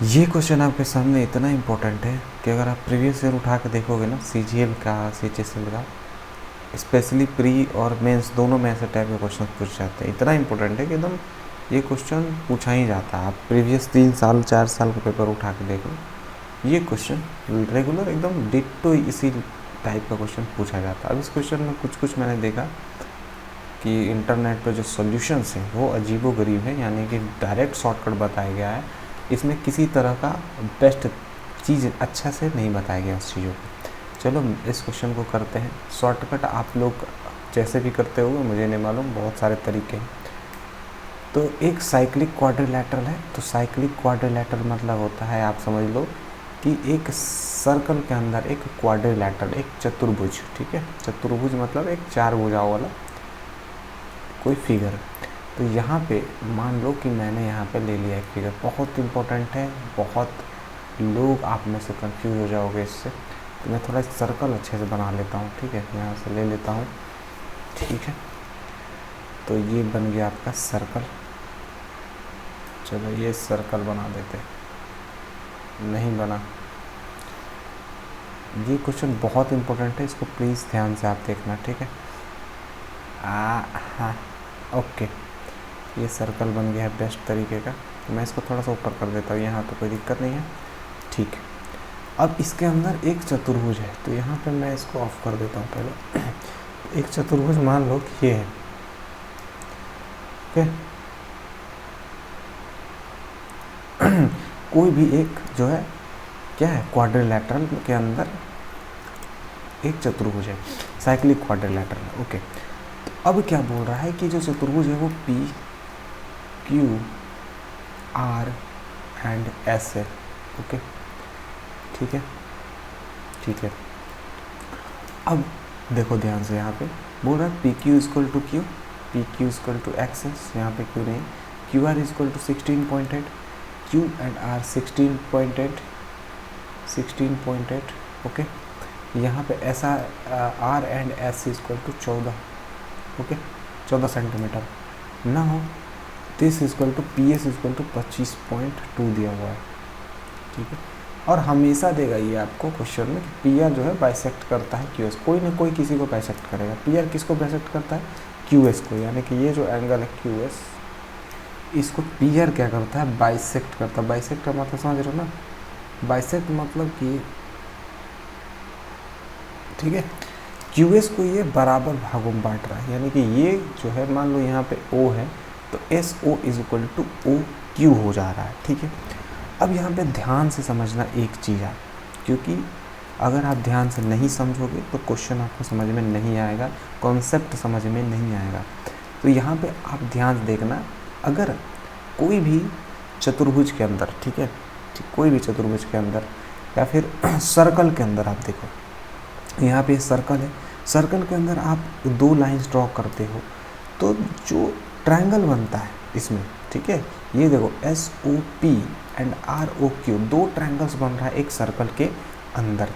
ये क्वेश्चन आपके सामने इतना इम्पोर्टेंट है कि अगर आप प्रीवियस ईयर उठा के देखोगे ना, CGL का, CHSL का, स्पेशली प्री और मेंस दोनों में ऐसे टाइप के क्वेश्चन पूछ जाते हैं। इतना इम्पोर्टेंट है कि एकदम ये क्वेश्चन पूछा ही जाता है। आप प्रीवियस 3 साल 4 साल का पेपर उठा के देखो, ये क्वेश्चन रेगुलर एकदम डिट्टो इसी टाइप का क्वेश्चन पूछा जाता है। अब इस क्वेश्चन में कुछ मैंने देखा कि इंटरनेट पर जो सॉल्यूशंस हैं वो अजीबोगरीब है, यानी कि डायरेक्ट शॉर्टकट बताया गया है। इसमें किसी तरह का बेस्ट चीज़ अच्छा से नहीं बताया गया उस चीज़ों को। चलो इस क्वेश्चन को करते हैं। शॉर्टकट आप लोग जैसे भी करते होंगे मुझे नहीं मालूम, बहुत सारे तरीके हैं। तो एक साइक्लिक क्वाड्रिलैटरल है, तो साइक्लिक क्वाड्रिलैटरल मतलब होता है, आप समझ लो कि एक सर्कल के अंदर एक क्वाड्रिलैटरल, एक चतुर्भुज, ठीक है। चतुर्भुज मतलब एक 4 भुजाओं वाला कोई फिगर। तो यहाँ पे मान लो कि मैंने यहाँ पे ले लिया एक फिगर, बहुत इंपॉर्टेंट है, बहुत लोग आप में से कंफ्यूज हो जाओगे इससे। तो मैं थोड़ा सर्कल अच्छे से बना लेता हूँ, ठीक है। यहाँ से ले लेता हूँ, ठीक है। तो ये बन गया आपका सर्कल। चलो ये सर्कल बना देते हैं, नहीं बना। ये क्वेश्चन बहुत इंपॉर्टेंट है, इसको प्लीज़ ध्यान से आप देखना, ठीक है। हाँ ओके, ये सर्कल बन गया है बेस्ट तरीके का। तो मैं इसको थोड़ा सा ऊपर कर देता हूँ, यहाँ तो कोई दिक्कत नहीं है, ठीक है। अब इसके अंदर एक चतुर्भुज है, तो यहाँ पे मैं इसको ऑफ कर देता हूँ पहले। एक चतुर्भुज मान लो कि ये है, ओके। कोई भी एक जो है क्या है, क्वाड्रिलैटरल के अंदर एक चतुर्भुज है, साइक्लिक क्वाड्रिलैटरल, ओके। तो अब क्या बोल रहा है कि जो चतुर्भुज है वो P Q R and S है, ओके, ठीक है, ठीक है। अब देखो ध्यान से, यहाँ पे बोल रहा है PQ equal to Q, PQ equal to XS, यहाँ पे Q नहीं, QR equal to 16.8, Q and R 16.8, 16.8, okay. यहाँ पे ऐसा R and S equal to 14, okay, 14 centimetre ना हो। This equal to PS equal to 25.2 दिया हुआ है, ठीक है। और हमेशा देगा ये आपको क्वेश्चन में कि PR जो है बाइसेक्ट करता है QS, कोई ना कोई किसी को बाइसेक्ट करेगा। PR किसको बाइसेक्ट करता है, QS को, यानी कि ये जो एंगल है QS, इसको PR क्या करता है, बाइसेक्ट करता है। बाइसेक्ट का मतलब समझ रहे हो ना, बाइसेक्ट मतलब कि, ठीक है, QS को ये बराबर भागों में बांट रहा है, यानी कि ये जो है मान लो यहाँ पे O है, तो SO is equal to OQ हो जा रहा है, ठीक है। अब यहाँ पे ध्यान से समझना एक चीज़ है, क्योंकि अगर आप ध्यान से नहीं समझोगे तो क्वेश्चन आपको समझ में नहीं आएगा, कॉन्सेप्ट समझ में नहीं आएगा। तो यहाँ पे आप ध्यान देखना, अगर कोई भी चतुर्भुज के अंदर, ठीक है, कोई भी चतुर्भुज के अंदर या फिर सर्कल के अंदर, आप देखो यहाँ पे सर्कल है, सर्कल के अंदर आप 2 लाइंस ड्रॉ करते हो, तो जो ट्रायंगल बनता है इसमें, ठीक है, ये देखो SOP एंड ROQ, 2 ट्रायंगल्स बन रहा है एक सर्कल के अंदर।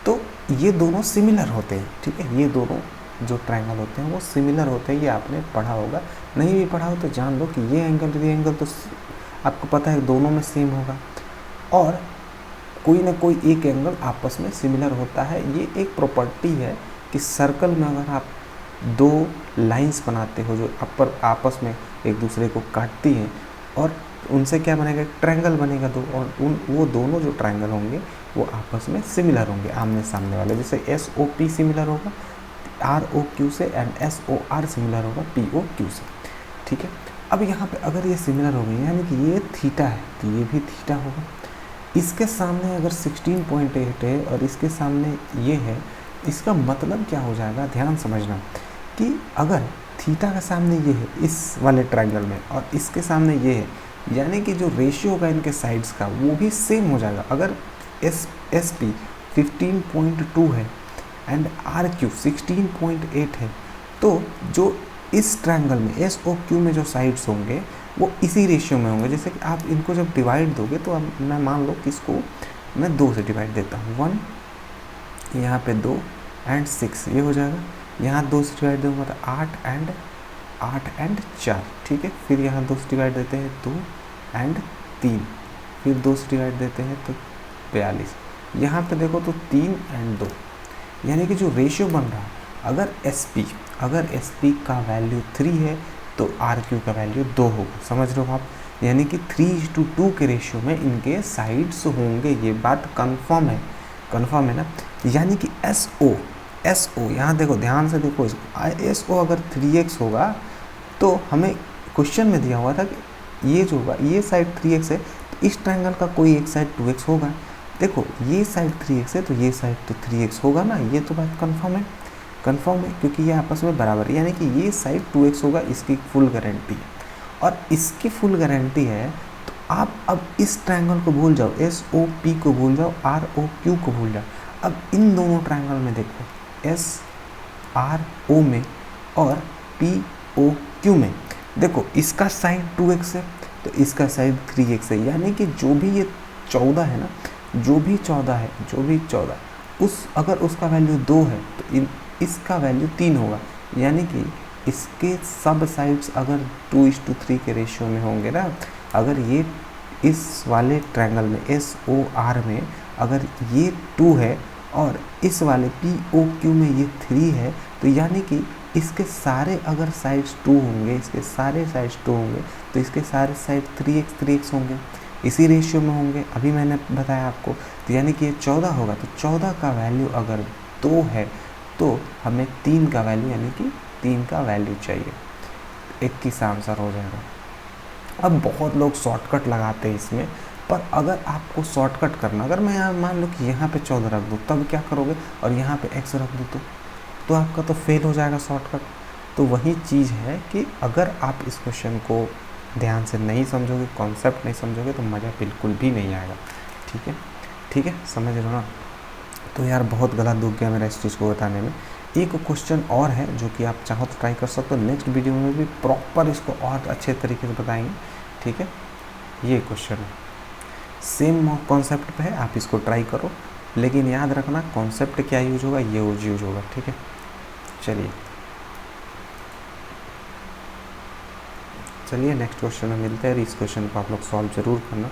तो ये दोनों सिमिलर होते हैं, ठीक है, ये दोनों जो ट्रायंगल होते हैं वो सिमिलर होते हैं। ये आपने पढ़ा होगा, नहीं भी पढ़ा हो तो जान लो कि ये एंगल तो आपको पता है दोनों में सेम होगा, और कोई ना कोई एक एंगल आपस में सिमिलर होता है। ये एक प्रॉपर्टी है कि सर्कल में अगर आप 2 लाइंस बनाते हो जो आपस में एक दूसरे को काटती हैं, और उनसे क्या बनेगा, एक ट्रायंगल बनेगा दो, और वो दोनों जो ट्रायंगल होंगे वो आपस में सिमिलर होंगे, आमने सामने वाले। जैसे SOP सिमिलर होगा ROQ से, एंड SOR सिमिलर होगा POQ से, ठीक है। अब यहाँ पे अगर ये सिमिलर हो गई, यानी कि ये थीटा है तो ये भी थीटा होगा। इसके सामने अगर 16.8 है और इसके सामने ये है, इसका मतलब क्या हो जाएगा, ध्यान समझना, कि अगर थीटा के सामने ये है इस वाले ट्रायंगल में, और इसके सामने ये है, यानी कि जो रेशियो होगा इनके साइड्स का वो भी सेम हो जाएगा। अगर SP 15.2 है एंड RQ 16.8 है, तो जो इस ट्रायंगल में SOQ में जो साइड्स होंगे वो इसी रेशियो में होंगे। जैसे कि आप इनको जब डिवाइड दोगे, तो अब मैं मान लो कि इसको मैं 2 से डिवाइड देता हूँ, 1 यहाँ पे 2 एंड 6 ये हो जाएगा, यहाँ 2 से डिवाइड दूँगा तो 8 एंड 4, ठीक है। फिर यहाँ 2 से डिवाइड देते हैं 2 एंड 3, फिर 2 से डिवाइड देते हैं तो 42। यहाँ पे देखो तो 3 और 2, यानी कि जो रेशियो बन रहा है, अगर एस पी का वैल्यू 3 है तो आर क्यू का वैल्यू 2 होगा। समझ रहे हो आप? यानी कि 3:2 के रेशियो में इनके साइड्स होंगे, ये बात कंफर्म है ना। यानी कि एस ओ यहाँ देखो, ध्यान से देखो इसको, एस ओ अगर 3x होगा तो हमें क्वेश्चन में दिया हुआ था कि ये जो होगा, ये साइड 3x है तो इस ट्रायंगल का कोई एक साइड 2x होगा। देखो ये साइड 3x है तो ये साइड तो 3x होगा ना, ये तो बात कंफर्म है क्योंकि ये आपस में बराबर है, यानी कि ये साइड 2x होगा, इसकी फुल गारंटी है। और इसकी फुल गारंटी है तो आप अब इस ट्रायंगल को भूल जाओ, एस ओ पी को भूल जाओ, आर ओ क्यू को भूल जाओ। अब इन दोनों ट्रायंगल में देखो, एस आर ओ में और पी ओ क्यू में देखो, इसका साइड 2x है तो इसका साइड 3x है, यानी कि जो भी ये 14 है ना, जो भी 14 उस अगर उसका वैल्यू 2 है तो इसका वैल्यू 3 होगा, यानी कि इसके सब साइड्स अगर 2:3 के रेशियो में होंगे ना, अगर ये इस वाले ट्रायंगल में एस ओ आर में अगर ये 2 है और इस वाले पी ओ क्यू में ये 3 है, तो यानी कि इसके सारे अगर साइड्स 2 होंगे, इसके सारे साइड्स 2 होंगे तो इसके सारे साइड 3x होंगे, इसी रेशियो में होंगे, अभी मैंने बताया आपको। तो यानी कि ये 14 होगा तो 14 का वैल्यू अगर 2 है तो हमें 3 का वैल्यू, यानी कि 3 का वैल्यू चाहिए, 21 आंसर हो जाएगा। अब बहुत लोग शॉर्टकट लगाते हैं इसमें, पर अगर आपको शॉर्टकट करना, अगर मैं यहाँ मान लो कि यहाँ पे 14 रख दूँ तब क्या करोगे, और यहाँ पे x रख दूँ तो आपका तो फेल हो जाएगा शॉर्टकट। तो वही चीज़ है कि अगर आप इस क्वेश्चन को ध्यान से नहीं समझोगे, कॉन्सेप्ट नहीं समझोगे तो मज़ा बिल्कुल भी नहीं आएगा। ठीक है, समझ रहे हो ना? तो यार बहुत गलत दुख गया मेरा इस चीज़ को बताने में। एक क्वेश्चन और है जो कि आप चाहो तो ट्राई कर सकते हो, नेक्स्ट वीडियो में भी प्रॉपर इसको और अच्छे तरीके से बताएंगे। ठीक है, ये क्वेश्चन है, सेम कॉन्सेप्ट पे है, आप इसको ट्राई करो, लेकिन याद रखना कॉन्सेप्ट क्या यूज होगा, ये यूज होगा। ठीक है, चलिए नेक्स्ट क्वेश्चन में मिलते हैं। इस क्वेश्चन को आप लोग सॉल्व जरूर करना।